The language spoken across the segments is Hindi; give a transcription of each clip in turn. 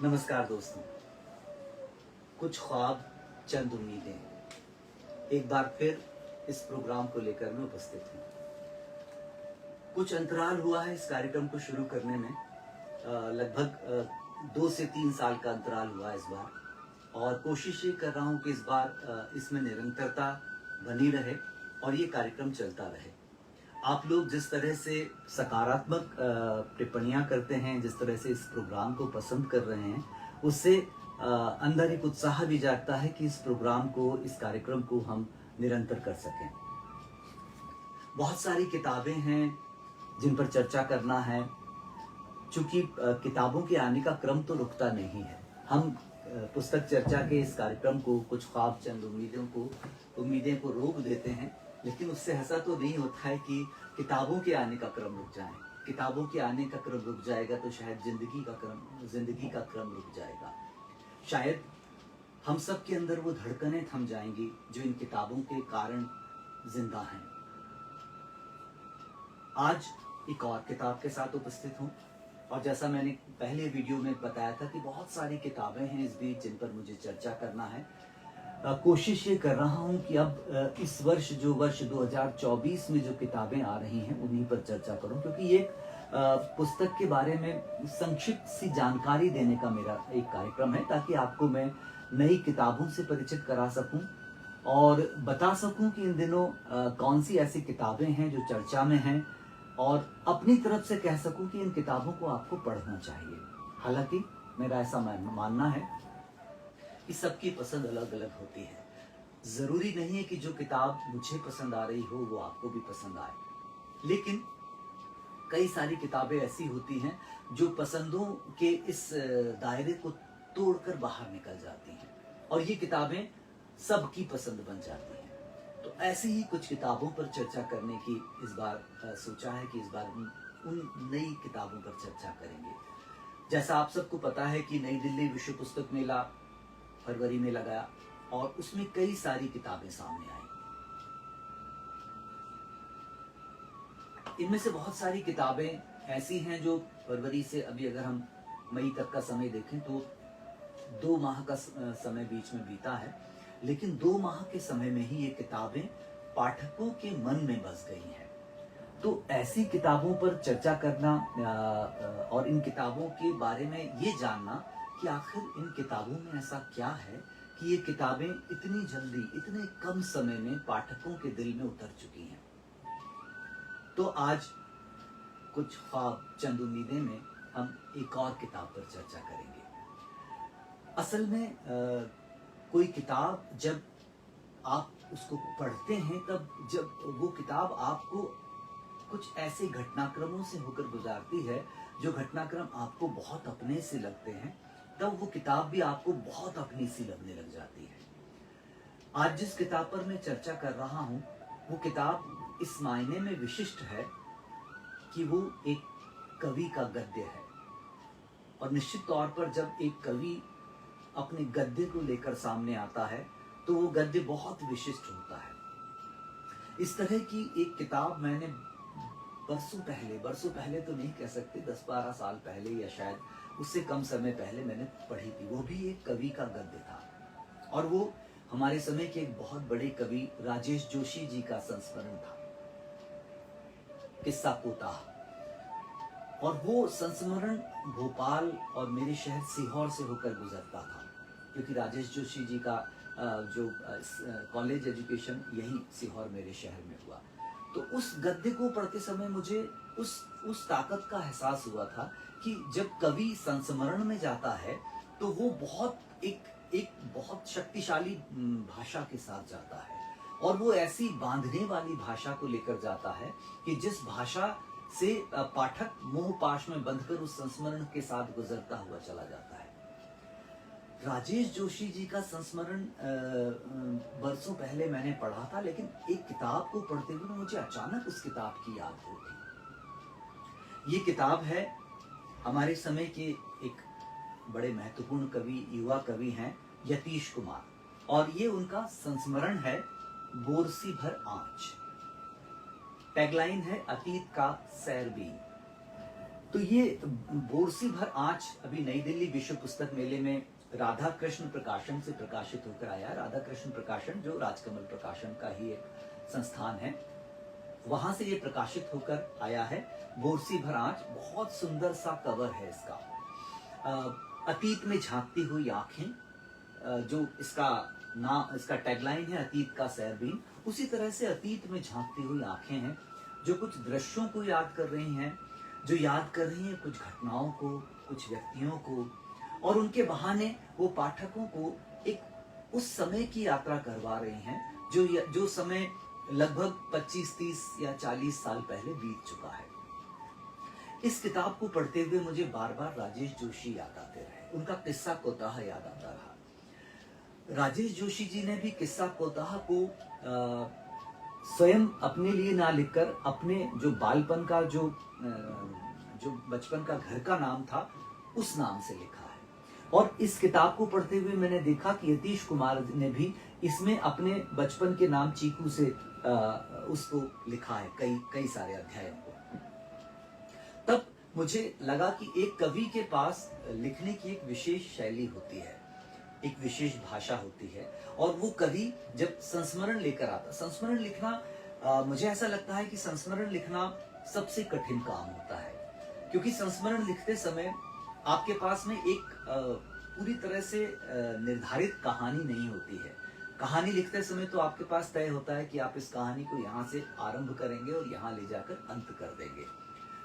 नमस्कार दोस्तों। कुछ ख्वाब चंद उम्मीदें, एक बार फिर इस प्रोग्राम को लेकर मैं उपस्थित हूँ। कुछ अंतराल हुआ है इस कार्यक्रम को शुरू करने में, लगभग 2 से 3 साल का अंतराल हुआ इस बार, और कोशिश ये कर रहा हूँ कि इस बार इसमें निरंतरता बनी रहे और ये कार्यक्रम चलता रहे। आप लोग जिस तरह से सकारात्मक टिप्पणियां करते हैं, जिस तरह से इस प्रोग्राम को पसंद कर रहे हैं, उससे अंदर एक उत्साह भी जागता है कि इस प्रोग्राम को, इस कार्यक्रम को हम निरंतर कर सकें। बहुत सारी किताबें हैं जिन पर चर्चा करना है। चूंकि किताबों के आने का क्रम तो रुकता नहीं है, हम पुस्तक चर्चा के इस कार्यक्रम को, कुछ ख्वाब चंद उम्मीदें को रोक देते हैं, लेकिन उससे ऐसा तो नहीं होता है कि किताबों के आने का क्रम रुक जाए। किताबों के आने का क्रम रुक जाएगा तो शायद जिंदगी का क्रम रुक जाएगा। शायद हम सब के अंदर वो धड़कनें थम जाएंगी जो इन किताबों के कारण जिंदा हैं। आज एक और किताब के साथ उपस्थित हूँ, और जैसा मैंने पहले वीडियो में बताया था कि बहुत सारी किताबें हैं इस बीच जिन पर मुझे चर्चा करना है। कोशिश ये कर रहा हूँ कि अब इस वर्ष, जो वर्ष 2024 में जो किताबें आ रही हैं, उन्हीं पर चर्चा करूँ, क्योंकि ये पुस्तक के बारे में संक्षिप्त सी जानकारी देने का मेरा एक कार्यक्रम है, ताकि आपको मैं नई किताबों से परिचित करा सकूं और बता सकूं कि इन दिनों कौन सी ऐसी किताबें हैं जो चर्चा में हैं, और अपनी तरफ से कह सकूं कि इन किताबों को आपको पढ़ना चाहिए। हालांकि मेरा ऐसा मानना है कि सबकी पसंद अलग अलग होती है। जरूरी नहीं है कि जो किताब मुझे पसंद आ रही हो वो आपको भी पसंद आए, लेकिन कई सारी किताबें ऐसी होती हैं जो पसंदों के इस दायरे को तोड़कर बाहर निकल जाती हैं, और ये किताबें सबकी पसंद बन जाती हैं। तो ऐसी ही कुछ किताबों पर चर्चा करने की इस बार सोचा है कि इस बार उन नई किताबों पर चर्चा करेंगे। जैसा आप सबको पता है कि नई दिल्ली विश्व पुस्तक मेला फरवरी में लगा, और उसमें कई सारी किताबें सामने आई। इनमें से बहुत सारी किताबें ऐसी हैं जो फरवरी से, अभी अगर हम मई तक का समय देखें तो 2 माह का समय बीच में बीता है, लेकिन 2 माह के समय में ही ये किताबें पाठकों के मन में बस गई हैं। तो ऐसी किताबों पर चर्चा करना और इन किताबों के बारे में ये जानना कि आखिर इन किताबों में ऐसा क्या है कि ये किताबें इतनी जल्दी, इतने कम समय में पाठकों के दिल में उतर चुकी हैं। तो आज कुछ ख्वाब चंद उम्मीदें में हम एक और किताब पर चर्चा करेंगे। असल में कोई किताब जब आप उसको पढ़ते हैं, तब जब वो किताब आपको कुछ ऐसे घटनाक्रमों से होकर गुजारती है जो घटनाक्रम आपको बहुत अपने से लगते हैं, तब वो किताब भी आपको बहुत अपनी सी लगने लग जाती है। आज जिस किताब पर मैं चर्चा कर रहा हूँ, वो किताब इस मायने में विशिष्ट है कि वो एक कवि का गद्य है, और निश्चित तौर पर जब एक कवि अपने गद्य को लेकर सामने आता है तो वो गद्य बहुत विशिष्ट होता है। इस तरह की एक किताब मैंने बरसों पहले तो नहीं कह सकते, 10-12 साल पहले या शायद उससे कम समय पहले मैंने पढ़ी थी। वो भी एक कवि का गद्य था, और वो हमारे समय के एक बहुत बड़े कवि राजेश जोशी जी का संस्मरण था, किस्सा कोताह। और वो संस्मरण भोपाल और मेरे शहर सीहोर से होकर गुजरता था, क्योंकि राजेश जोशी जी का जो कॉलेज एजुकेशन यही सीहोर मेरे शहर में हुआ। तो उस गद्य को पढ़ते समय मुझे उस ताकत का एहसास हुआ था कि जब कवि संस्मरण में जाता है तो वो एक बहुत शक्तिशाली भाषा के साथ जाता है, और वो ऐसी बांधने वाली भाषा को लेकर जाता है कि जिस भाषा से पाठक मोह पाश में बंधकर उस संस्मरण के साथ गुजरता हुआ चला जाता है। राजेश जोशी जी का संस्मरण बरसों पहले मैंने पढ़ा था, लेकिन एक किताब को पढ़ते हुए मुझे अचानक उस किताब की याद हो गई। ये किताब है हमारे समय के एक बड़े महत्वपूर्ण कवि, युवा कवि हैं यतीश कुमार, और ये उनका संस्मरण है बोरसी भर आँच। टैगलाइन है अतीत का सैरबीन। तो ये बोरसी भर आँच अभी नई दिल्ली विश्व पुस्तक मेले में राधा कृष्ण प्रकाशन से प्रकाशित होकर आया। राधा कृष्ण प्रकाशन जो राजकमल प्रकाशन का ही एक संस्थान है, वहां से ये प्रकाशित होकर आया है। बोरसी भर आँच, बहुत सुंदर सा कवर है इसका। अतीत में झांकती हुई आंखें, जो इसका टैगलाइन है, अतीत का सैरबीन। उसी तरह से अतीत में झांकती हुई आंखें हैं जो कुछ दृश्यों को याद कर रही हैं, जो याद कर रही हैं कुछ घटनाओं को, कुछ व्यक्तियों को, और उनके बहाने वो पाठकों को एक उस समय की यात्रा करवा रही हैं जो समय लगभग 25-30 या 40 साल पहले बीत चुका है। इस किताब को पढ़ते हुए मुझे बार बार राजेश जोशी याद आते रहे, उनका किस्सा कोताह याद आता रहा। राजेश जोशी जी ने भी किस्सा कोताह को स्वयं अपने लिए ना लिखकर अपने जो बालपन का जो बचपन का घर का नाम था उस नाम से लिखा है। और इस किताब को पढ़ते हुए मैंने देखा कि यतीश कुमार ने भी इसमें अपने बचपन के नाम चीकू से उसको लिखा है, कई सारे अध्यायों को। तब मुझे लगा कि एक कवि के पास लिखने की एक विशेष शैली होती है, एक विशेष भाषा होती है, और वो कवि जब संस्मरण लेकर आता, संस्मरण लिखना मुझे ऐसा लगता है कि संस्मरण लिखना सबसे कठिन काम होता है, क्योंकि संस्मरण लिखते समय आपके पास में एक पूरी तरह से निर्धारित कहानी नहीं होती है। कहानी लिखते समय तो आपके पास तय होता है कि आप इस कहानी को यहाँ से आरंभ करेंगे और यहाँ ले जाकर अंत कर देंगे,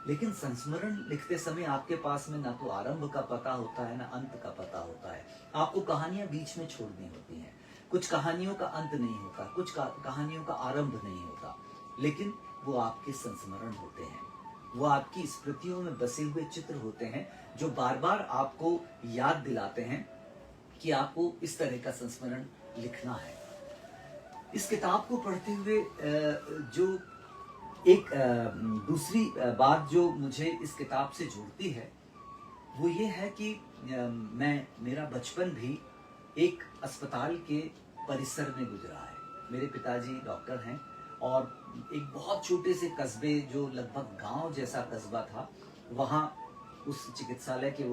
लेकिन संस्मरण लिखते समय आपके पास में ना तो आरंभ का पता होता है, ना अंत का पता होता है। आपको कहानियां बीच में छोड़नी होती हैं। कुछ कहानियों का अंत नहीं होता, कुछ कहानियों का आरंभ नहीं होता, लेकिन वो आपके संस्मरण होते हैं, वो आपकी स्मृतियों में बसे हुए चित्र होते हैं जो बार बार आपको याद दिलाते हैं कि आपको इस तरह का संस्मरण लिखना है। इस किताब को पढ़ते हुए जो एक दूसरी बात जो मुझे इस किताब से जुड़ती है वो ये है कि मेरा बचपन भी एक अस्पताल के परिसर में गुजरा है। मेरे पिताजी डॉक्टर हैं और एक बहुत छोटे से कस्बे जो लगभग गांव जैसा कस्बा था, वहाँ उस चिकित्सालय के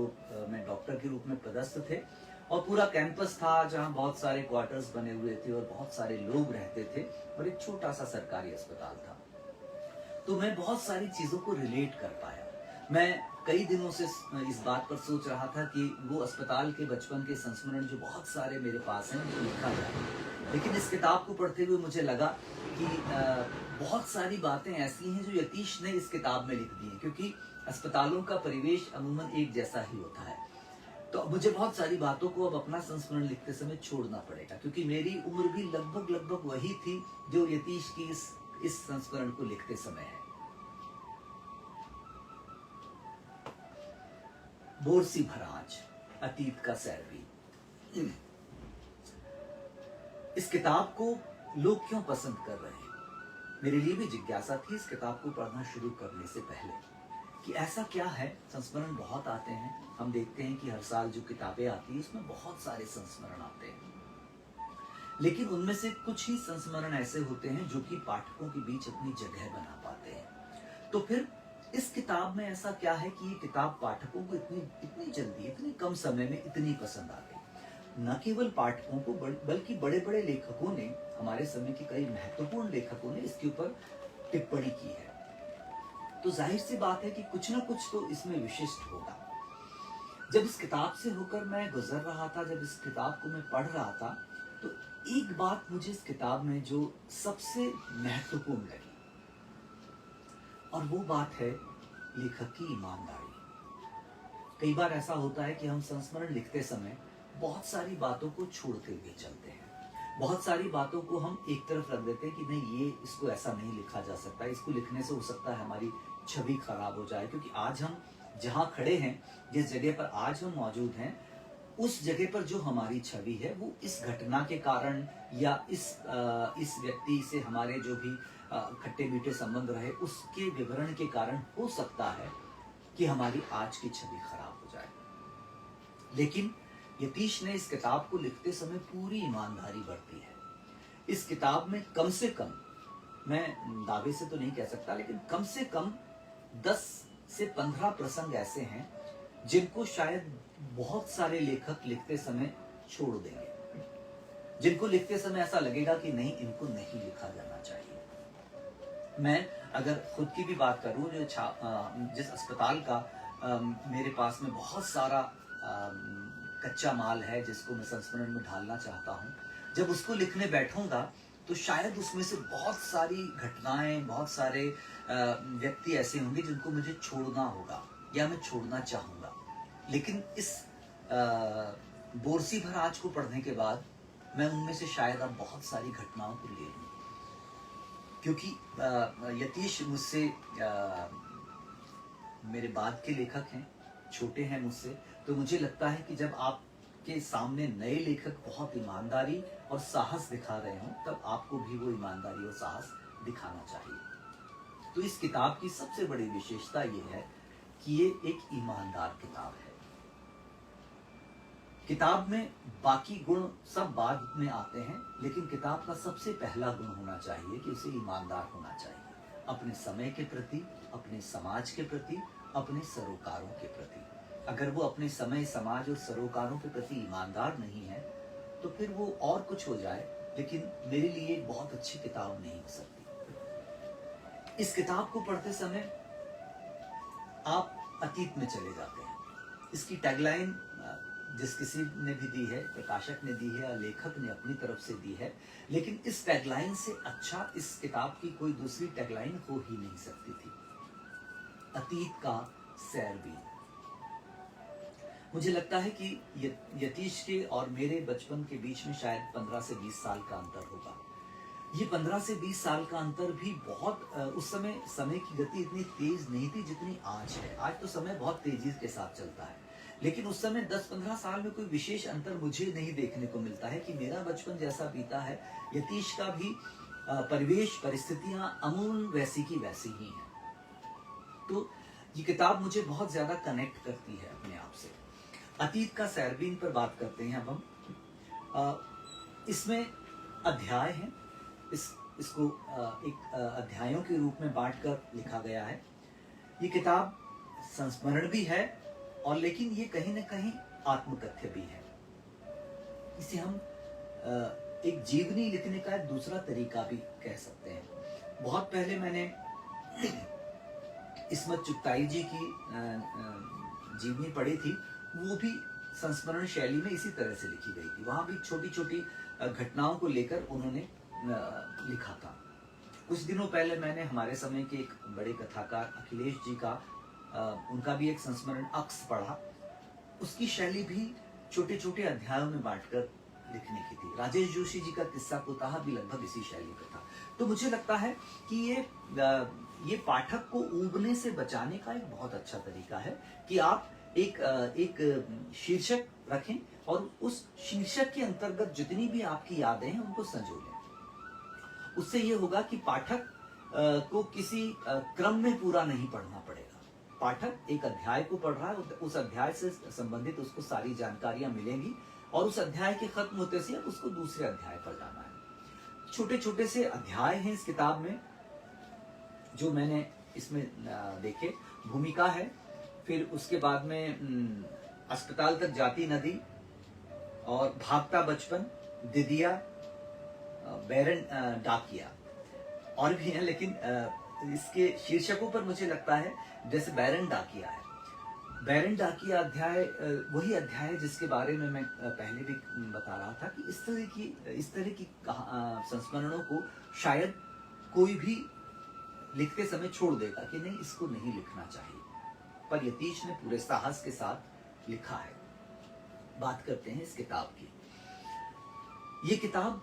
मैं डॉक्टर के रूप में पदस्थ थे, और पूरा कैंपस था जहाँ बहुत सारे क्वार्टर्स बने हुए थे और बहुत सारे लोग रहते थे, और एक छोटा सा सरकारी अस्पताल था। तो मैं बहुत सारी चीजों को रिलेट कर पाया। मैं कई दिनों से इस बात पर सोच रहा था कि वो अस्पताल के बचपन के संस्मरण जो बहुत सारे मेरे पास हैं वो लिखा जाए, लेकिन इस किताब को पढ़ते हुए मुझे लगा कि बहुत सारी बातें ऐसी हैं जो यतीश ने इस किताब में लिख दी हैं, क्योंकि अस्पतालों का परिवेश अमूमन एक जैसा ही होता है। तो मुझे बहुत सारी बातों को अब अपना संस्मरण लिखते समय छोड़ना पड़ेगा, क्योंकि मेरी उम्र भी लगभग वही थी जो यतीश की इस संस्मरण को लिखते समय है। बोरसी भर आँच, अतीत का सैरबीन। इस किताब को लोग क्यों पसंद कर रहे हैं? मेरे लिए भी जिज्ञासा थी इस किताब को पढ़ना शुरू करने से पहले कि ऐसा क्या है। संस्मरण बहुत आते हैं, हम देखते हैं कि हर साल जो किताबें आती है उसमें बहुत सारे संस्मरण आते हैं, लेकिन उनमें से कुछ ही संस्मरण ऐसे होते हैं जो कि पाठकों के बीच अपनी जगह बना पाते हैं। तो फिर इस किताब में ऐसा क्या है कि ये किताब पाठकों को इतनी जल्दी, इतनी कम समय में इतनी पसंद आ गई? न केवल पाठकों को बल्कि बड़े बड़े लेखकों ने, हमारे समय के कई महत्वपूर्ण लेखकों ने इसके ऊपर टिप्पणी की है। तो जाहिर सी बात है कि कुछ ना कुछ तो इसमें विशिष्ट होगा। जब इस किताब से होकर मैं गुजर रहा था, जब इस किताब को मैं पढ़ रहा था, तो एक बात मुझे इस किताब में जो सबसे महत्वपूर्ण लगी, और वो बात है लेखक की ईमानदारी। कई बार ऐसा होता है कि हम संस्मरण लिखते समय बहुत सारी बातों को छोड़ते हुए चलते हैं, बहुत सारी बातों को हम एक तरफ रख देते हैं कि नहीं, इसको ऐसा नहीं लिखा जा सकता, इसको लिखने से हो सकता है हमारी छवि खराब हो जाए। क्योंकि आज हम जहाँ खड़े हैं, जिस जगह पर आज हम मौजूद हैं, उस जगह पर जो हमारी छवि है वो इस घटना के कारण या इस व्यक्ति से हमारे जो भी खट्टे मीठे संबंध रहे उसके विवरण के कारण हो सकता है कि हमारी आज की छवि खराब हो जाए। लेकिन यतीश ने इस किताब को लिखते समय पूरी ईमानदारी बरती है। इस किताब में कम से कम, मैं दावे से तो नहीं कह सकता, लेकिन कम से कम 10 से 15 प्रसंग ऐसे हैं जिनको शायद बहुत सारे लेखक लिखते समय छोड़ देंगे, जिनको लिखते समय ऐसा लगेगा कि नहीं, इनको नहीं लिखा जाना चाहिए। मैं अगर खुद की भी बात करूं, जिस अस्पताल का मेरे पास में बहुत सारा कच्चा माल है जिसको मैं संस्मरण में ढालना चाहता हूं, जब उसको लिखने बैठूंगा तो शायद उसमें से बहुत सारी घटनाएं, बहुत सारे व्यक्ति ऐसे होंगे जिनको मुझे छोड़ना होगा या मैं छोड़ना चाहूंगा। लेकिन इस बोरसी भर आज को पढ़ने के बाद मैं उनमें से शायद अब बहुत सारी घटनाओं को ले लूं, क्योंकि यतीश मुझसे मेरे बाद के लेखक हैं, छोटे हैं मुझसे, तो मुझे लगता है कि जब आपके सामने नए लेखक बहुत ईमानदारी और साहस दिखा रहे हों, तब आपको भी वो ईमानदारी और साहस दिखाना चाहिए। तो इस किताब की सबसे बड़ी विशेषता ये है कि ये एक ईमानदार किताब है। किताब में बाकी गुण सब बाद में आते हैं, लेकिन किताब का सबसे पहला गुण होना चाहिए कि उसे ईमानदार होना चाहिए, अपने समय के प्रति, अपने समाज के प्रति, अपने सरोकारों के प्रति। अगर वो अपने समय, समाज और सरोकारों के प्रति ईमानदार नहीं है तो फिर वो और कुछ हो जाए, लेकिन मेरे लिए एक बहुत अच्छी किताब नहीं हो सकती। इस किताब को पढ़ते समय आप अतीत में चले जाते हैं। इसकी टैगलाइन जिस किसी ने भी दी है, प्रकाशक ने दी है या लेखक ने अपनी तरफ से दी है, लेकिन इस टैगलाइन से अच्छा इस किताब की कोई दूसरी टैगलाइन हो ही नहीं सकती थी। अतीत का सैरबीन। मुझे लगता है कि यतीश के और मेरे बचपन के बीच में शायद 15 से 20 साल का अंतर होगा। ये 15 से 20 साल का अंतर भी बहुत, उस समय की गति इतनी तेज नहीं थी जितनी आज है। आज तो समय बहुत तेजी के साथ चलता है, लेकिन उस समय 10-15 साल में कोई विशेष अंतर मुझे नहीं देखने को मिलता है कि मेरा बचपन जैसा बीता है, यतीश का भी परिवेश, परिस्थितियां अमूल वैसी की वैसी ही हैं। तो ये किताब मुझे बहुत ज्यादा कनेक्ट करती है अपने आप से। अतीत का सैरबीन पर बात करते हैं अब हम। इसमें अध्याय हैं, इसको एक अध्यायों के रूप में बांटकर लिखा गया है। ये किताब संस्मरण भी है और लेकिन ये कहीं ना कहीं आत्मकथ्य भी है। इसे हम एक जीवनी लिखने का एक दूसरा तरीका भी कह सकते हैं। बहुत पहले मैंने इस्मत चुगताई जी की जीवनी पढ़ी थी, वो भी संस्मरण शैली में इसी तरह से लिखी गई थी। वहां भी छोटी छोटी घटनाओं को लेकर उन्होंने लिखा था। कुछ दिनों पहले मैंने हमारे समय के एक बड़े कथाकार अखिलेश जी का उनका भी एक संस्मरण अक्स पढ़ा। उसकी शैली भी छोटे छोटे अध्यायों में बांटकर लिखने की थी। राजेश जोशी जी का किस्सा कुताहा भी लगभग इसी शैली का था। तो मुझे लगता है कि ये पाठक को ऊबने से बचाने का एक बहुत अच्छा तरीका है कि आप एक शीर्षक रखें और उस शीर्षक के अंतर्गत जितनी भी आपकी यादें हैं उनको संजो लें। उससे ये होगा कि पाठक को किसी क्रम में पूरा नहीं पढ़ना पड़ेगा। पाठक एक अध्याय को पढ़ रहा है, उस अध्याय से संबंधित उसको सारी जानकारियां मिलेंगी और उस अध्याय के खत्म होते से उसको दूसरे अध्याय पर जाना है। छोटे छोटे से अध्याय हैं इस किताब में जो मैंने इसमें देखे। भूमिका है, फिर उसके बाद में अस्पताल तक जाती नदी और भागता बचपन, दिदिया, बैरन डाकिया और भी हैं, लेकिन इसके शीर्षकों पर मुझे लगता है जैसे बैरन डाकिया है। बैरन डाकिया अध्याय वही अध्याय है जिसके बारे में मैं पहले भी बता रहा था कि इस तरह की संस्मरणों को शायद कोई भी लिखते समय छोड़ देगा कि नहीं, इसको नहीं लिखना चाहिए, पर यतीश ने पूरे साहस के साथ लिखा है। बात करते हैं इस किताब की। ये किताब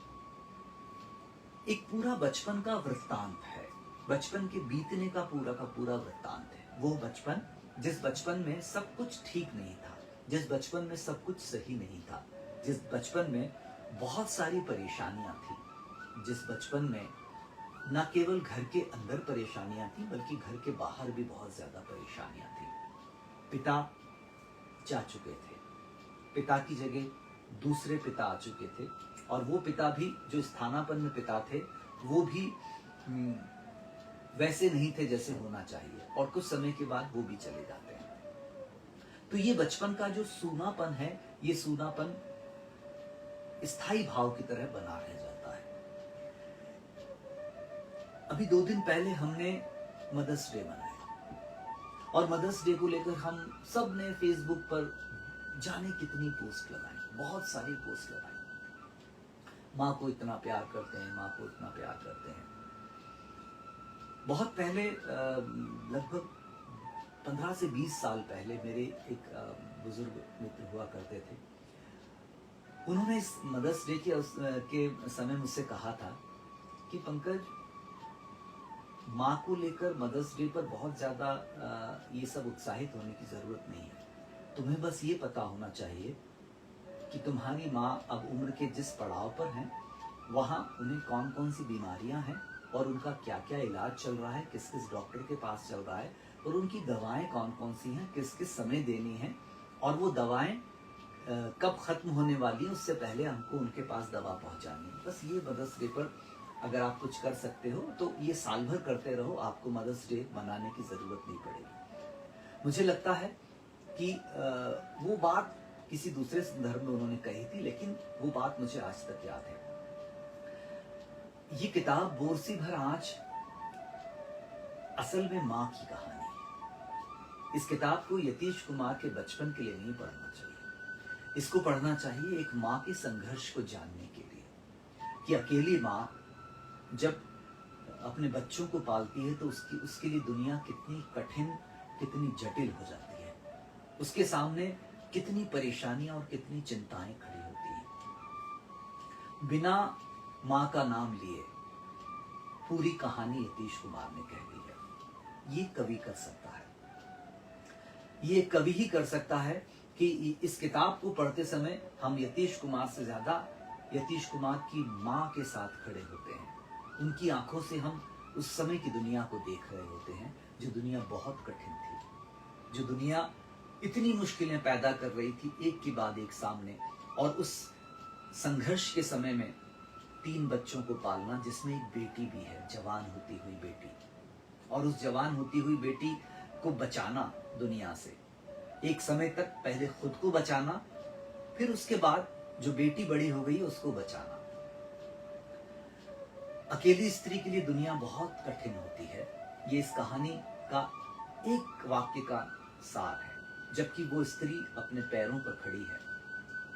एक पूरा बचपन का वृत्तांत है, बचपन के बीतने का पूरा वृत्तांत है। वो बचपन जिस बचपन में सब कुछ ठीक नहीं था, जिस बचपन में सब कुछ सही नहीं था, जिस बचपन में बहुत सारी परेशानियां थी, जिस बचपन में न केवल घर के अंदर परेशानियां थी बल्कि घर के बाहर भी बहुत ज्यादा परेशानियां थी। पिता जा चुके थे, पिता की जगह दूसरे पिता आ चुके थे और वो पिता भी जो स्थानापन्न पिता थे वो भी वैसे नहीं थे जैसे होना चाहिए, और कुछ समय के बाद वो भी चले जाते हैं। तो ये बचपन का जो सूनापन है, ये सूनापन स्थायी भाव की तरह बना रह जाता है। अभी 2 दिन पहले हमने मदर्स डे मनाया, और मदर्स डे को लेकर हम सब ने फेसबुक पर जाने कितनी पोस्ट लगाई, बहुत सारी पोस्ट लगाई। माँ को इतना प्यार करते हैं, माँ को इतना प्यार करते हैं। बहुत पहले लगभग 15 से 20 साल पहले मेरे एक बुजुर्ग मित्र हुआ करते थे। उन्होंने इस मदर्स डे के समय मुझसे कहा था कि पंकज, माँ को लेकर मदर्स डे पर बहुत ज़्यादा ये सब उत्साहित होने की ज़रूरत नहीं है। तुम्हें बस ये पता होना चाहिए कि तुम्हारी माँ अब उम्र के जिस पड़ाव पर हैं, वहाँ उन्हें कौन कौन सी बीमारियाँ हैं और उनका क्या क्या इलाज चल रहा है, किस किस डॉक्टर के पास चल रहा है, और उनकी दवाएं कौन कौन सी हैं, किस किस समय देनी है, और वो दवाएं कब खत्म होने वाली हैं, उससे पहले हमको उनके पास दवा पहुंचानी है। बस ये मदर्स डे पर अगर आप कुछ कर सकते हो तो ये साल भर करते रहो, आपको मदर्स डे मनाने की जरूरत नहीं पड़ेगी। मुझे लगता है कि वो बात किसी दूसरे संदर्भ में उन्होंने कही थी, लेकिन वो बात मुझे आज तक याद है। ये किताब बोरसी भर आँच असल में माँ की कहानी है। इस किताब को यतीश कुमार के बचपन के लिए नहीं पढ़ना चाहिए, इसको पढ़ना चाहिए एक माँ के संघर्ष को जानने के लिए, कि अकेली माँ जब अपने बच्चों को पालती है तो उसके लिए दुनिया कितनी कठिन, कितनी जटिल हो जाती है। उसके सामने कितनी परेशानियां और कितनी चिंताएं खड़ी होती हैं। बिना माँ का नाम लिए पूरी कहानी यतीश कुमार ने कह दी है। ये कवि कर सकता है, ये कवि ही कर सकता है कि इस किताब को पढ़ते समय हम यतीश कुमार से ज्यादा यतीश कुमार की माँ के साथ खड़े होते हैं। उनकी आंखों से हम उस समय की दुनिया को देख रहे होते हैं, जो दुनिया बहुत कठिन थी, जो दुनिया इतनी मुश्किलें पैदा कर रही थी एक के बाद एक सामने, और उस संघर्ष के समय में 3 बच्चों को पालना, जिसमें एक बेटी भी है, जवान होती हुई बेटी, और उस जवान होती हुई बेटी को बचाना दुनिया से, एक समय तक पहले खुद को बचाना, फिर उसके बाद जो बेटी बड़ी हो गई उसको बचाना। अकेली स्त्री के लिए दुनिया बहुत कठिन होती है, ये इस कहानी का एक वाक्य का सार है। जबकि वो स्त्री अपने पैरों पर खड़ी है,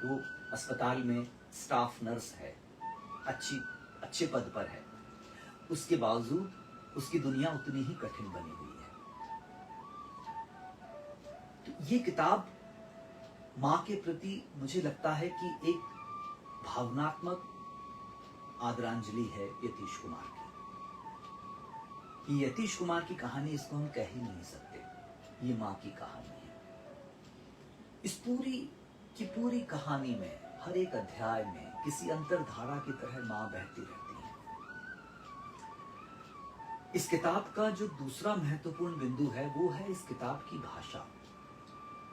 वो अस्पताल में स्टाफ नर्स है, अच्छे पद पर है, उसके बावजूद उसकी दुनिया उतनी ही कठिन बनी हुई है। तो ये किताब माँ के प्रति मुझे लगता है कि एक भावनात्मक आदरांजलि है यतीश कुमार की। ये यतीश कुमार की कहानी, इसको हम कह ही नहीं सकते, ये माँ की कहानी है। इस पूरी कहानी में, हर एक अध्याय में किसी अंतरधारा की तरह माँ बहती रहती है। इस किताब का जो दूसरा महत्वपूर्ण बिंदु है, वो है इस किताब की भाषा।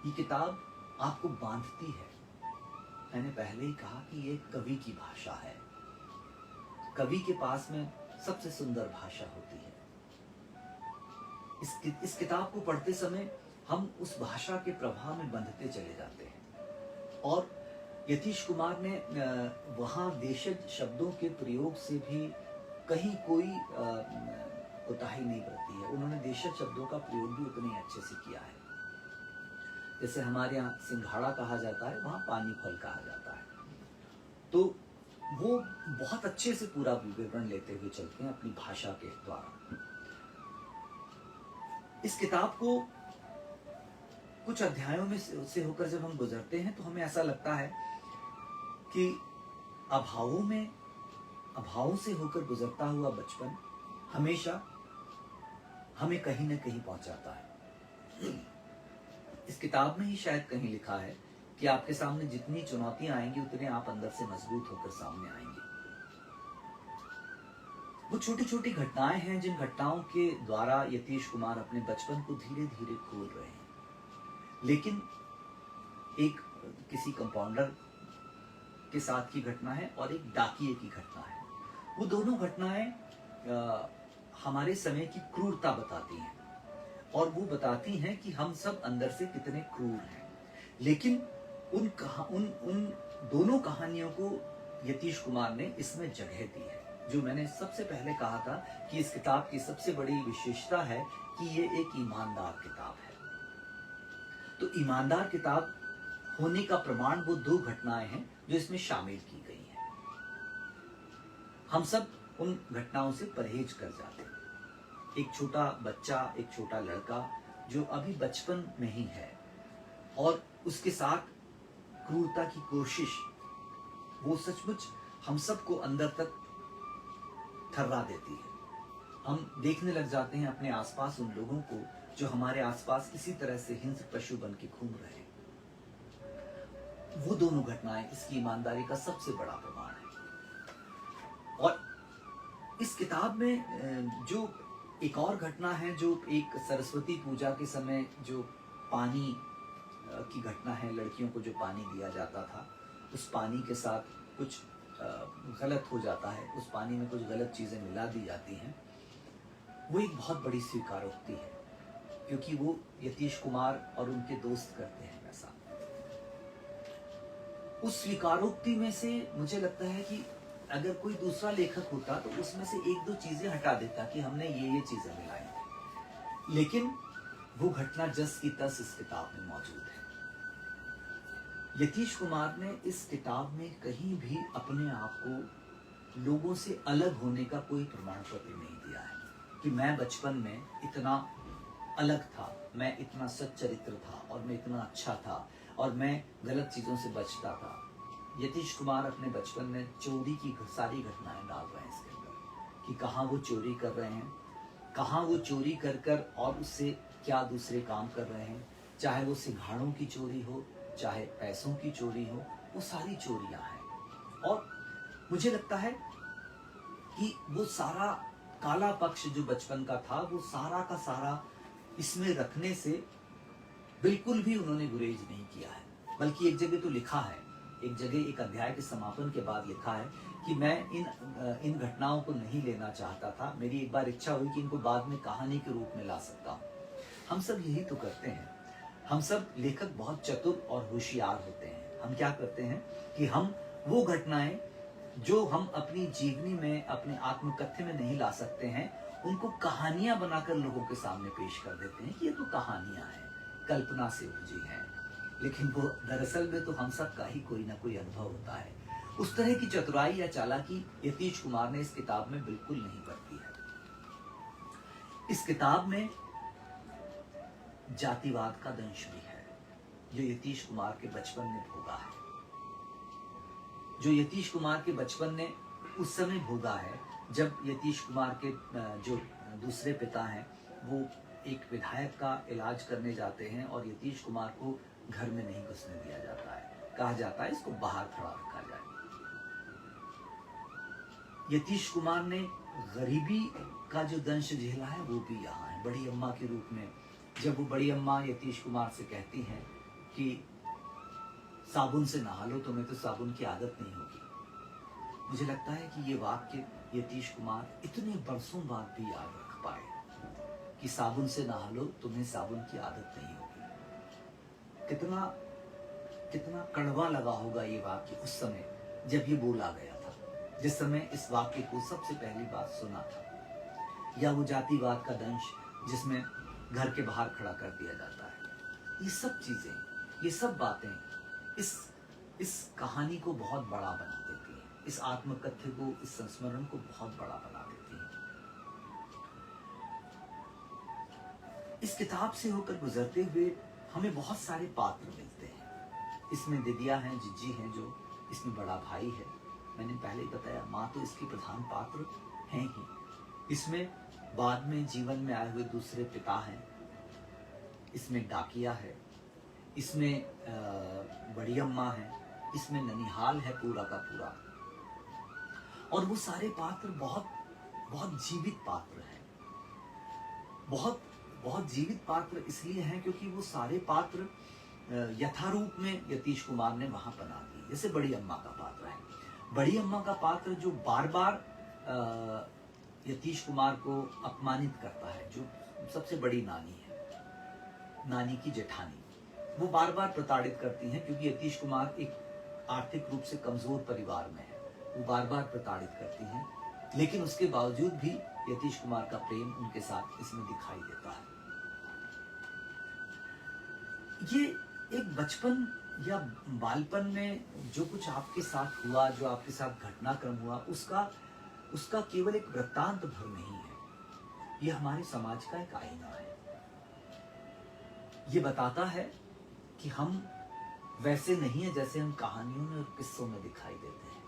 ये किताब आपको बांधती है। मैंने पहले ही कहा कि ये कवि की भाषा है। कवि के पास में सबसे सुंदर भाषा होती है। इस किताब को पढ़ते समय हम उस भाषा के प्रभाव में बंधते चले जाते हैं। और यतीश कुमार ने वहाँ देशज शब्दों के प्रयोग से भी कहीं कोई कोताही नहीं बरती है। उन्होंने देशज शब्दों का प्रयोग भी उतने अच्छे से किया है। जैसे हमारे यहाँ सिंघाड़ा कहा जाता है, वहाँ पानी फल कहा जाता है। तो वो बहुत अच्छे से पूरा विवरण लेते हुए चलते हैं अपनी भाषा के द्वारा। इस किताब को कुछ अध्यायों में से होकर जब हम गुजरते हैं तो हमें ऐसा लगता है कि अभावों से होकर गुजरता हुआ बचपन हमेशा हमें कहीं न कहीं पहुंचाता है। इस किताब में ही शायद कहीं लिखा है कि आपके सामने जितनी चुनौतियां आएंगी, उतने आप अंदर से मजबूत होकर सामने आएंगे। वो छोटी छोटी घटनाएं हैं, जिन घटनाओं के द्वारा यतीश कुमार अपने बचपन को धीरे धीरे खोल रहे हैं। लेकिन एक किसी कंपाउंडर के साथ की घटना है और एक डाकिये की घटना है। वो दोनों घटनाएं हमारे समय की क्रूरता बताती हैं और वो बताती हैं कि हम सब अंदर से कितने क्रूर हैं। लेकिन उन दोनों कहानियों को यतीश कुमार ने इसमें जगह दी है। जो मैंने सबसे पहले कहा था कि इस किताब की सबसे बड़ी विशेषता है कि ये एक ईमानदार किताब है। तो ईमानदार किताब होने का प्रमाण वो दो घटनाएं हैं जो इसमें शामिल की गई हैं। हम सब उन घटनाओं से परहेज कर जाते हैं। एक छोटा बच्चा, एक छोटा लड़का जो अभी बचपन में ही है और उसके साथ क्रूरता की कोशिश, वो सचमुच हम सबको अंदर तक थर्रा देती है। हम देखने लग जाते हैं अपने आसपास उन लोगों को जो हमारे आसपास किसी तरह से हिंस्र पशु बन के घूम रहे हैं। वो दोनों घटनाएं इसकी ईमानदारी का सबसे बड़ा प्रमाण है। और इस किताब में जो एक और घटना है, जो एक सरस्वती पूजा के समय जो पानी की घटना है, लड़कियों को जो पानी दिया जाता था, उस पानी के साथ कुछ गलत हो जाता है, उस पानी में कुछ गलत चीजें मिला दी जाती हैं। वो एक बहुत बड़ी स्वीकारोक्ति है, क्योंकि वो यतीश कुमार और उनके दोस्त करते हैं वैसा। उस स्वीकारोक्ति में से मुझे लगता है कि अगर कोई दूसरा लेखक होता तो उसमें से एक दो चीजें हटा देता कि हमने ये चीजें मिलाई हैं। लेकिन वो घटना जस की तस इस किताब में मौजूद है। यतीश कुमार ने इस किताब में कहीं भी अपने आप को लोगों से अलग होने का कोई प्रमाण पत्र नहीं दिया है कि मैं बचपन में इतना अलग था, मैं इतना सच्चरित्र था और मैं इतना अच्छा था और मैं गलत चीजों से बचता था। यतीश कुमार अपने बचपन में चोरी की सारी घटनाएं डाल रहे हैं इसके अंदर कि कहाँ वो चोरी कर रहे हैं, कहाँ वो चोरी कर कर और उससे क्या दूसरे काम कर रहे हैं। चाहे वो सिंघाड़ों की चोरी हो, चाहे पैसों की चोरी हो, वो सारी चोरियां हैं। और मुझे लगता है कि वो सारा काला पक्ष जो बचपन का था, वो सारा का सारा इसमें रखने से बिल्कुल भी उन्होंने गुरेज नहीं किया है। बल्कि एक जगह तो लिखा है, एक जगह एक अध्याय के समापन के बाद लिखा है कि मैं इन घटनाओं को नहीं लेना चाहता था, मेरी एक बार इच्छा हुई कि इनको बाद में कहानी के रूप में ला सकता हूँ। हम सब यही तो करते हैं। हम सब लेखक बहुत चतुर और होशियार होते हैं। हम क्या करते हैं कि हम वो घटनाएं जो हम अपनी जीवनी में, अपने आत्मकथ्य में नहीं ला सकते हैं, उनको कहानियां बनाकर लोगों के सामने पेश कर देते हैं कि ये तो कहानियां हैं, कल्पना से उपजी हैं। लेकिन वो दरअसल में तो हम सब का ही कोई ना कोई अनुभव होता है। उस तरह की चतुराई या चालाकी यतीश कुमार ने इस किताब में बिल्कुल नहीं बरती है। इस किताब में जातिवाद का दंश भी है, जो यतीश कुमार के बचपन में भोगा है, जो यतीश कुमार के बचपन ने उस समय भोगा है जब यतीश कुमार के जो दूसरे पिता हैं वो एक विधायक का इलाज करने जाते हैं और यतीश कुमार को घर में नहीं घुसने दिया जाता है। कहा जाता है इसको बाहर खड़ा रखा जाए। यतीश कुमार ने गरीबी का जो दंश झेला है वो भी यहाँ है। बड़ी अम्मा के रूप में जब वो बड़ी अम्मा यतीश कुमार से कहती हैं कि साबुन से नहा लो, तुम्हें तो साबुन की आदत नहीं होगी। मुझे लगता है कि ये वाक्य यतीश कुमार इतने बरसों बाद भी याद रख पाए कि साबुन से नहा लो, तुम्हें साबुन की आदत नहीं होगी। कितना कितना कड़वा लगा होगा ये वाक्य उस समय जब ये बोला गया था, जिस समय इस वाक्य को सबसे पहली बार सुना था। या वो जातिवाद का दंश जिसमें घर के बाहर खड़ा कर दिया जाता है। ये सब चीजें, ये सब बातें इस कहानी को बहुत बड़ा बना देती हैं, इस आत्मकथ्य को, इस संस्मरण को बहुत बड़ा बना देती हैं। इस किताब से होकर गुजरते हुए हमें बहुत सारे पात्र मिलते हैं। इसमें दिदिया हैं, जिज्जी हैं, जो इसमें बड़ा भाई है। मैंने पहले ही बताया, माँ तो इसकी प्रधान पात्र हैं ही। इसमें बाद में जीवन में आए हुए दूसरे पिता हैं। इसमें डाकिया है, इसमें बड़ी अम्मा है, इसमें ननिहाल है पूरा का पूरा। और वो सारे पात्र बहुत बहुत जीवित पात्र हैं। बहुत बहुत जीवित पात्र इसलिए हैं क्योंकि वो सारे पात्र यथारूप में यतीश कुमार ने वहां बना दिए। जैसे बड़ी अम्मा का पात्र है, बड़ी अम्मा का पात्र जो बार बार यतीश कुमार को अपमानित करता है, जो सबसे बड़ी नानी है, नानी की जेठानी, वो बार बार प्रताड़ित करती हैं क्योंकि यतीश कुमार एक आर्थिक रूप से कमजोर परिवार में है। वो बार बार प्रताड़ित करती हैं, लेकिन उसके बावजूद भी यतीश कुमार का प्रेम उनके साथ इसमें दिखाई देता है। ये एक बचपन या बालपन में जो कुछ आपके साथ हुआ, जो आपके साथ घटनाक्रम हुआ, उसका केवल एक वृत्तांत भर नहीं है, ये हमारे समाज का एक आईना है। ये बताता है कि हम वैसे नहीं है जैसे हम कहानियों में और किस्सों में दिखाई देते हैं।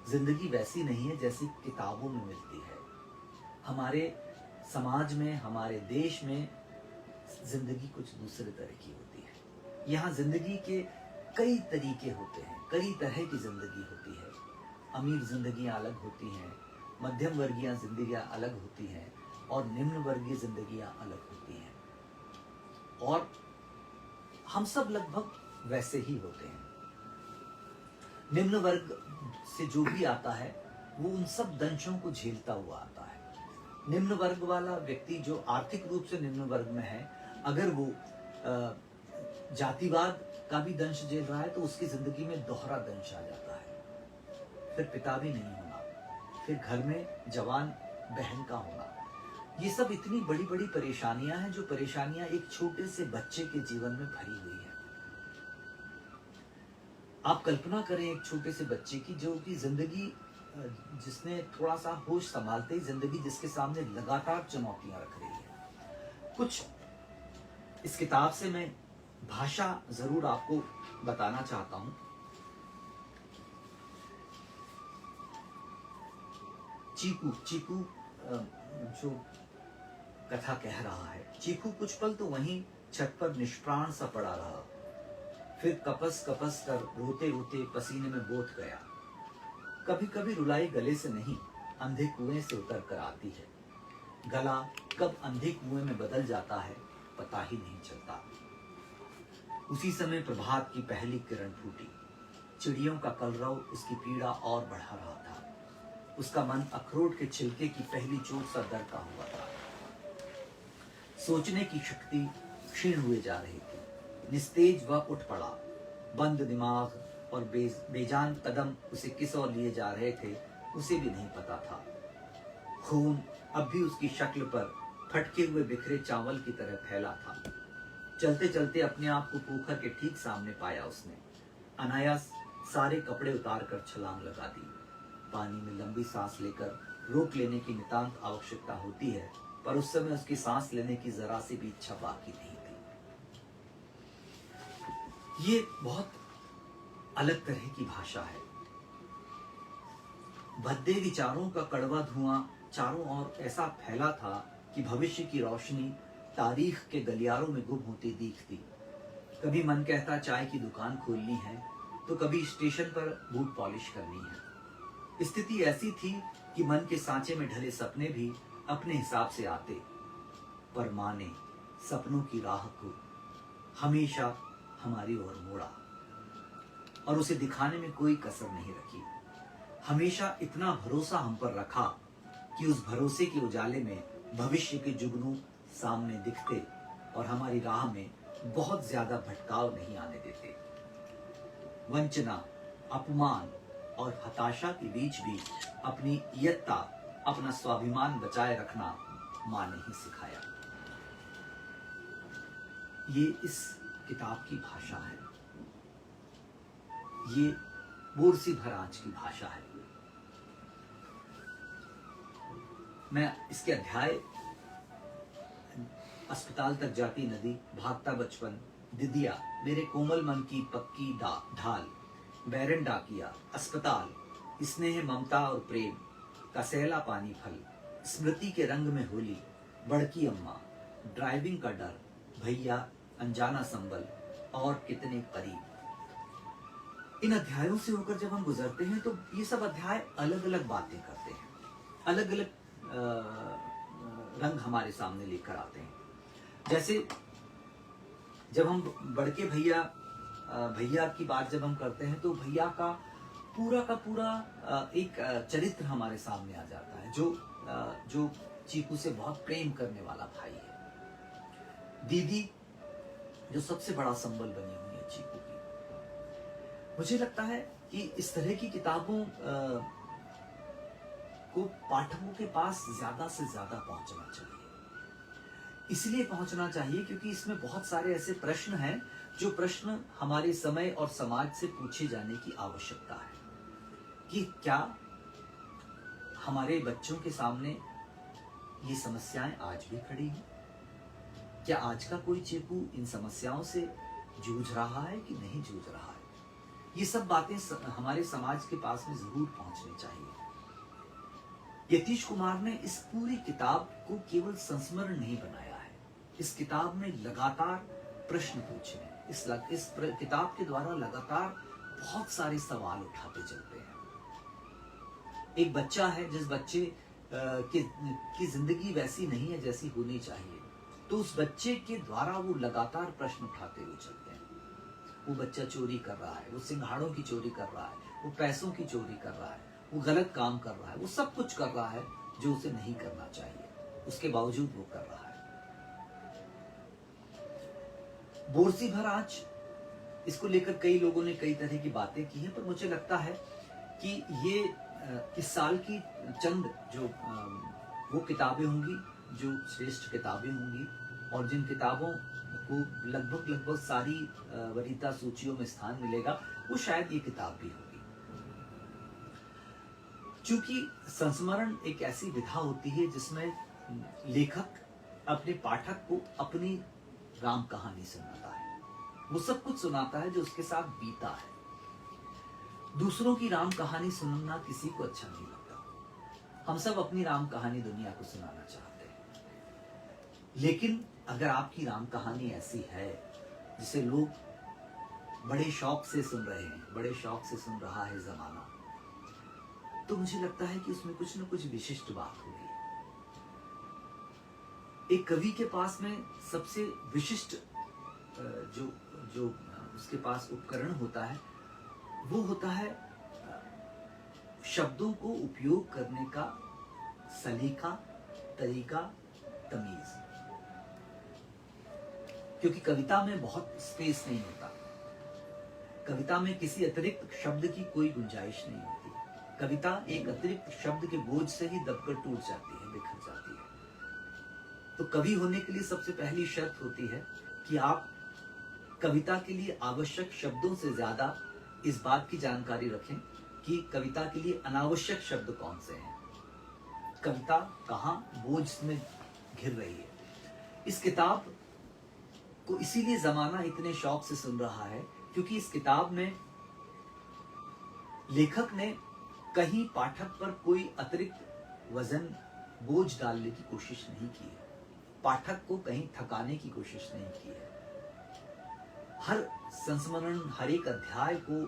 जिंदगी वैसी नहीं है जैसी किताबों में मिलती है। हमारे समाज में, हमारे देश में जिंदगी कुछ दूसरे तरह की होती है। यहाँ जिंदगी के कई तरीके होते हैं, कई तरह की जिंदगी होती है। अमीर जिंदगियां अलग होती हैं, मध्यम वर्गीय जिंदगियां अलग होती हैं, और निम्न वर्गीय जिंदगियां अलग होती हैं। और हम सब लगभग वैसे ही होते हैं। निम्न वर्ग से जो भी आता है वो उन सब दंशों को झेलता हुआ आता है। निम्न वर्ग वाला व्यक्ति जो आर्थिक रूप से निम्न वर्ग में है, अगर वो जातिवाद का भी दंश झेल रहा है तो उसकी जिंदगी में दोहरा दंश आ जाता है। फिर पिता भी नहीं होना, फिर घर में जवान बहन का होना, ये सब इतनी बड़ी बड़ी परेशानियां हैं, जो परेशानियां एक छोटे से बच्चे के जीवन में भरी हुई है। आप कल्पना करें एक छोटे से बच्चे की, जो कि जिंदगी, जिसने थोड़ा सा होश संभालते ही जिंदगी जिसके सामने लगातार चुनौतियां रख रही है। कुछ इस किताब से मैं भाषा जरूर आपको बताना चाहता हूं। चीकू जो कथा कह रहा है, चीकू कुछ पल तो वहीं छत पर निष्प्राण सा पड़ा रहा, फिर कपस कपस कर रोते रोते पसीने में बोथ गया। कभी कभी रुलाई गले से नहीं, अंधे कुएं से उतर कर आती है। गला कब अंधे कुएं में बदल जाता है पता ही नहीं चलता। उसी समय प्रभात की पहली किरण फूटी। चिड़ियों का कलरव उसकी पीड़ा और बढ़ा रहा था। उसका मन अखरोट के छिलके की पहली चोट सा दरका हुआ था। सोचने की शक्ति क्षीण हुए जा रही थी। निस्तेज वह उठ पड़ा। बंद दिमाग और बेजान कदम उसे किस ओर लिए जा रहे थे उसे भी नहीं पता था। खून अब भी उसकी शक्ल पर फटके हुए बिखरे चावल की तरह फैला था। चलते चलते अपने आप को पोखर के ठीक सामने पाया उसने। अनायास सारे कपड़े उतार कर छलांग लगा दी। पानी में लंबी सांस लेकर रोक लेने की नितांत आवश्यकता होती है, पर उस समय उसकी सांस लेने की जरा सी भी इच्छा बाकी नहीं थी। ये बहुत अलग तरह की भाषा है। भद्दे विचारों का कड़वा धुआं चारों ओर ऐसा फैला था कि भविष्य की रोशनी तारीख के गलियारों में गुम होती दिखती। कभी मन कहता चाय की दुकान खोलनी है, तो कभी स्टेशन पर बूट पॉलिश करनी है। स्थिति ऐसी थी कि मन के सांचे में ढले सपने भी अपने हिसाब से आते, पर मां ने सपनों की राह को हमेशा हमारी ओर मोड़ा और उसे दिखाने में कोई कसर नहीं रखी। हमेशा इतना भरोसा हम पर रखा कि उस भरोसे के उजाले में भविष्य के जुगनू सामने दिखते और हमारी राह में बहुत ज्यादा भटकाव नहीं आने देते। वंचना, अपमान और हताशा के बीच भी अपनी इयत्ता, अपना स्वाभिमान बचाए रखना मां ने ही सिखाया। ये इस किताब की भाषा है। ये बोरसी भराज की भाषा है। मैं इसके अध्याय अस्पताल तक जाती नदी, भागता बचपन, दिदिया, मेरे कोमल मन की पक्की ढाल, बैरन डाकिया, अस्पताल, स्नेह ममता और प्रेम, कसैला पानी फल, स्मृति के रंग में होली, बड़की अम्मा, ड्राइविंग का डर, भैया, अनजाना संबल और कितने करीब। इन अध्यायों से होकर जब हम गुजरते हैं तो ये सब अध्याय अलग अलग बातें करते हैं, अलग अलग रंग हमारे सामने लेकर आते हैं। जैसे जब हम बड़के भैया की बात जब हम करते हैं तो भैया का पूरा एक चरित्र हमारे सामने आ जाता है, जो जो चीकू से बहुत प्रेम करने वाला भाई है। दीदी जो सबसे बड़ा संबल बनी हुई है चीकू की। मुझे लगता है कि इस तरह की किताबों को पाठकों के पास ज्यादा से ज्यादा पहुंचना चाहिए। इसलिए पहुंचना चाहिए क्योंकि इसमें बहुत सारे ऐसे प्रश्न हैं जो प्रश्न हमारे समय और समाज से पूछे जाने की आवश्यकता है कि क्या हमारे बच्चों के सामने ये समस्याएं आज भी खड़ी हैं? क्या आज का कोई चीकू इन समस्याओं से जूझ रहा है कि नहीं जूझ रहा है? ये सब बातें हमारे समाज के पास में जरूर पहुंचनी चाहिए। यतीश कुमार ने इस पूरी किताब को केवल संस्मरण नहीं बनाया है। इस किताब में लगातार प्रश्न पूछे हैं। इस किताब के द्वारा लगातार बहुत सारे सवाल उठाते चलते हैं। एक बच्चा है, जिस बच्चे की जिंदगी वैसी नहीं है जैसी होनी चाहिए, तो उस बच्चे के द्वारा वो लगातार प्रश्न उठाते हुए चलते हैं। वो बच्चा चोरी कर रहा है, वो सिंघाड़ों की चोरी कर रहा है, वो पैसों की चोरी कर रहा है, वो गलत काम कर रहा है, वो सब कुछ कर रहा है जो उसे नहीं करना चाहिए, उसके बावजूद वो कर रहा है। बोरसी भर आज इसको लेकर कई लोगों ने कई तरह की बातें की हैं, पर मुझे लगता है कि ये इस साल की चंद जो वो किताबें होंगी जो श्रेष्ठ किताबें होंगी और जिन किताबों को लगभग सारी वरीयता सूचियों में स्थान मिलेगा, वो शायद ये किताब भी होगी। चूंकि संस्मरण एक ऐसी विधा होती है जिसमें लेखक अपने पाठक को अपनी राम कहानी सुनाता है। वो सब कुछ सुनाता है जो उसके साथ बीता है। दूसरों की राम कहानी सुनना किसी को अच्छा नहीं लगता। हम सब अपनी राम कहानी दुनिया को सुनाना चाहते हैं, लेकिन अगर आपकी राम कहानी ऐसी है जिसे लोग बड़े शौक से सुन रहे हैं, बड़े शौक से सुन रहा है जमाना, तो मुझे लगता है कि उसमें कुछ न कुछ विशिष्ट बात होगी। एक कवि के पास में सबसे विशिष्ट जो उसके पास उपकरण होता है, वो होता है शब्दों को उपयोग करने का सलीका, तरीका, तमीज। क्योंकि कविता में बहुत स्पेस नहीं होता, कविता में किसी अतिरिक्त शब्द की कोई गुंजाइश नहीं होती। कविता एक अतिरिक्त शब्द के बोझ से ही दबकर टूट जाती है, बिखर जाती है। तो कवि होने के लिए सबसे पहली शर्त होती है कि आप कविता के लिए आवश्यक शब्दों से ज्यादा इस बात की जानकारी रखें कि कविता के लिए अनावश्यक शब्द कौन से हैं, कविता कहाँ बोझ में घिर रही है। इस किताब को इसीलिए जमाना इतने शौक से सुन रहा है क्योंकि इस किताब में लेखक ने कहीं पाठक पर कोई अतिरिक्त वजन, बोझ डालने की कोशिश नहीं की है। पाठक को कहीं थकाने की कोशिश नहीं की है। हर संस्मरण, हर एक अध्याय को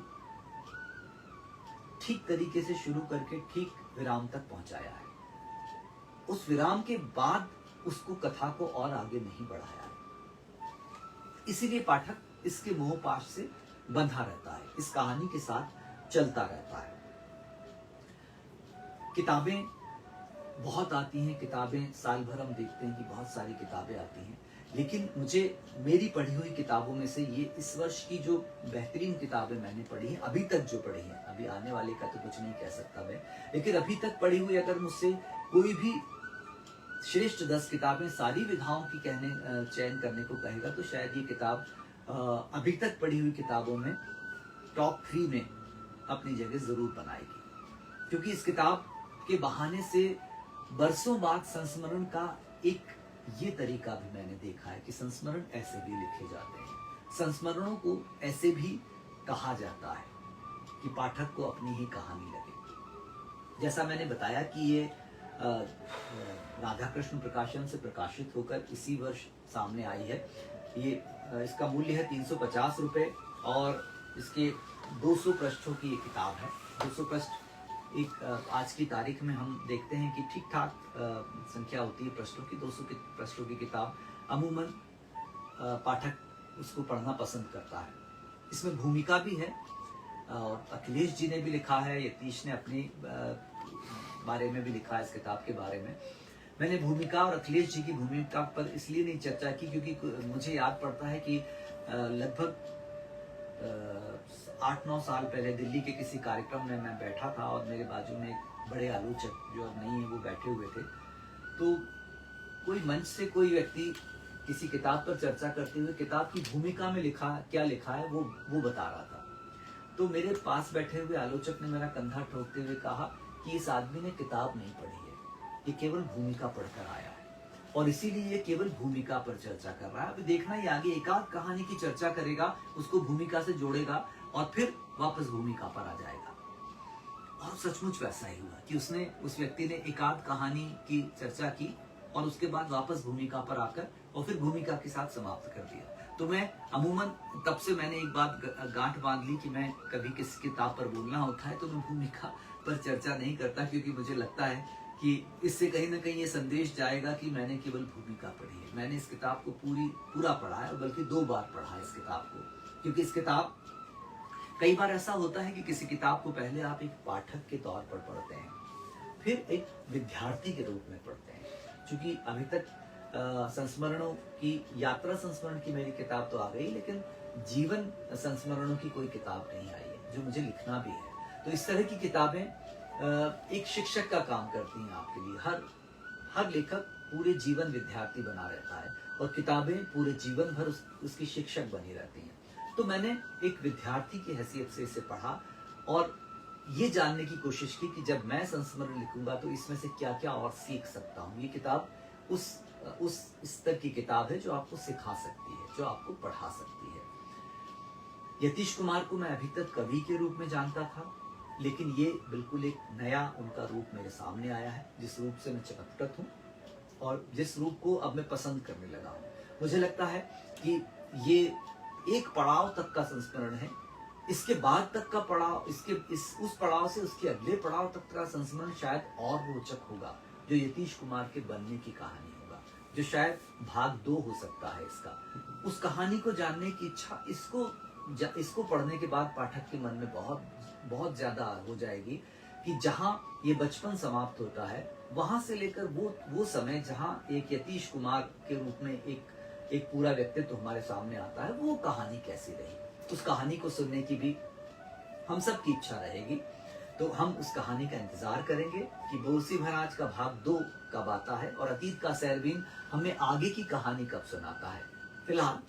ठीक तरीके से शुरू करके ठीक विराम तक पहुंचाया है। उस विराम के बाद उसको, कथा को और आगे नहीं बढ़ाया है। इसीलिए पाठक इसके मोहपाश से बंधा रहता है, इस कहानी के साथ चलता रहता है। किताबें बहुत आती हैं, किताबें साल भर हम देखते हैं कि बहुत सारी किताबें आती हैं, लेकिन मुझे मेरी पढ़ी हुई किताबों में से ये इस वर्ष की जो बेहतरीन किताबें मैंने पढ़ी हैं, अभी तक जो पढ़ी हैं, अभी आने वाले का तो कुछ नहीं कह सकता मैं, लेकिन अभी तक पढ़ी हुई अगर मुझसे कोई भी श्रेष्ठ 10 किताबें सारी विधाओं की चयन करने को कहेगा तो शायद ये किताब अभी तक पढ़ी हुई किताबों में टॉप 3 में अपनी जगह जरूर बनाएगी। क्योंकि इस किताब के बहाने से बरसों बाद संस्मरण का एक ये तरीका भी मैंने देखा है कि संस्मरण ऐसे भी लिखे जाते हैं, संस्मरणों को ऐसे भी कहा जाता है कि पाठक को अपनी ही कहानी लगे। जैसा मैंने बताया कि ये राधा कृष्ण प्रकाशन से प्रकाशित होकर इसी वर्ष सामने आई है। ये इसका मूल्य है 350 रुपए और इसके 200 पृष्ठों की ये किताब है। 200 पृष्ठ एक आज की तारीख में हम देखते हैं कि ठीक ठाक संख्या होती है पृष्ठों की। 200 पृष्ठों की किताब अमूमन पाठक उसको पढ़ना पसंद करता है। इसमें भूमिका भी है और अखिलेश जी ने भी लिखा है, यतीश ने अपनी बारे में भी लिखा है, इस किताब के बारे में। मैंने भूमिका और अखिलेश जी की भूमिका पर इसलिए नहीं चर्चा की क्योंकि मुझे याद पड़ता है कि लगभग 8-9 साल पहले दिल्ली के किसी कार्यक्रम में मैं बैठा था और मेरे बाजू में एक बड़े आलोचक जो अब नहीं है वो बैठे हुए थे। तो कोई मंच से कोई व्यक्ति किसी किताब पर चर्चा करते हुए किताब की भूमिका में क्या लिखा है वो बता रहा था। तो मेरे पास बैठे हुए आलोचक ने मेरा कंधा ठोकते हुए कहा कि इस आदमी ने किताब नहीं पढ़ी है, ये केवल भूमिका पढ़कर आया है और इसीलिए ये केवल भूमिका पर चर्चा कर रहा है। अभी देखना ही आगे एकाध कहानी की चर्चा करेगा, उसको भूमिका से जोड़ेगा और फिर वापस भूमिका पर आ जाएगा। और सचमुच वैसा ही हुआ कि उस व्यक्ति ने एकाध कहानी की चर्चा की और उसके बाद वापस भूमिका पर आकर और फिर भूमिका के साथ समाप्त कर दिया। तो मैं अमूमन तब से मैंने एक बात गांठ बांध ली कि मैं कभी किसी किताब पर बोलना होता है तो मैं भूमिका पर चर्चा नहीं करता, क्योंकि मुझे लगता है कि इससे कहीं ना कहीं ये संदेश जाएगा कि मैंने केवल भूमिका पढ़ी है। मैंने इस किताब को पूरा पढ़ा है, बल्कि 2 बार पढ़ा है इस किताब को, क्योंकि इस किताब कई बार ऐसा होता है कि किसी किताब को पहले आप एक पाठक के तौर पर पढ़ते हैं, फिर एक विद्यार्थी के रूप में पढ़ते हैं। क्योंकि अभी तक संस्मरणों की यात्रा संस्मरण की मेरी किताब तो आ गई, लेकिन जीवन संस्मरणों की कोई किताब नहीं आई है जो मुझे लिखना भी है। तो इस तरह की किताबें एक शिक्षक का काम करती हैं आपके लिए। हर लेखक पूरे जीवन विद्यार्थी बना रहता है और किताबें पूरे जीवन भर उसकी शिक्षक बनी रहती हैं। तो मैंने एक विद्यार्थी की हैसियत से इसे पढ़ा और ये जानने की कोशिश की कि जब मैं संस्मरण लिखूंगा तो इसमें से क्या क्या और सीख सकता हूँ। ये किताब उस स्तर की किताब है जो आपको सिखा सकती है, जो आपको पढ़ा सकती है। यतीश कुमार को मैं अभी तक कवि के रूप में जानता था, लेकिन ये बिल्कुल एक नया उनका रूप मेरे सामने आया है, जिस रूप से मैं चमत्कृत हूँ और जिस रूप को अब मैं पसंद करने लगा हूँ। मुझे लगता है कि ये एक पड़ाव तक का संस्मरण है, इसके बाद तक का पड़ाव, उस पड़ाव से उसके अगले पड़ाव तक का संस्मरण शायद और रोचक होगा, जो यतीश कुमार के बनने की कहानी होगा, जो शायद भाग 2 हो सकता है इसका। उस कहानी को जानने की इच्छा इसको पढ़ने के बाद पाठक के मन में बहुत ज्यादा हो जाएगी कि जहां ये बचपन समाप्त होता है, वहां से लेकर वो समय जहां एक यतीश कुमार के रूप में एक पूरा व्यक्तित्व हमारे सामने आता है, वो कहानी कैसी रही। उस कहानी को सुनने की भी हम सब की इच्छा रहेगी। तो हम उस कहानी का इंतजार करेंगे कि बोरसी महाराज का भाग 2 कब आता है और अतीत का सैरबीन हमें आगे की कहानी कब सुनाता है। फिलहाल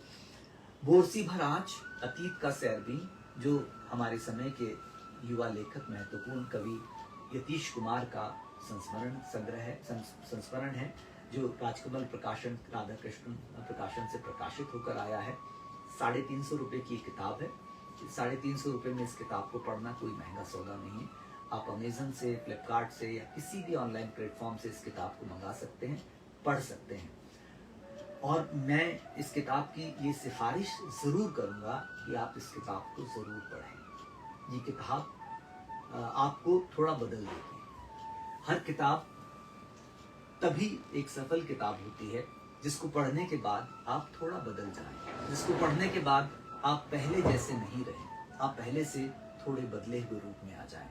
बोरसी महाराज अतीत का सैरबीन, जो हमारे समय के युवा लेखक महत्वपूर्ण कवि यतीश कुमार का संस्मरण है, जो राजकमल प्रकाशन राधाकृष्ण प्रकाशन से प्रकाशित होकर आया है। 350 रुपए की किताब है। 350 रुपए में इस किताब को पढ़ना कोई महंगा सौदा नहीं है। आप अमेजन से, फ्लिपकार्ट से या किसी भी ऑनलाइन प्लेटफॉर्म से इस किताब को मंगा सकते हैं, पढ़ सकते हैं। और मैं इस किताब की ये सिफारिश जरूर करूंगा कि आप इस किताब को जरूर पढ़ें। ये किताब आपको थोड़ा बदल देगी। हर किताब तभी एक सफल किताब होती है जिसको पढ़ने के बाद आप थोड़ा बदल जाएं, जिसको पढ़ने के बाद आप पहले जैसे नहीं रहे, आप पहले से थोड़े बदले हुए रूप में आ जाएं।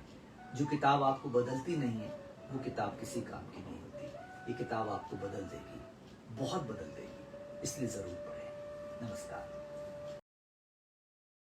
जो किताब आपको बदलती नहीं है वो किताब किसी काम की नहीं होती। ये किताब आपको बदल देगी, बहुत बदल देगी, इसलिए जरूर पढ़ें। नमस्कार।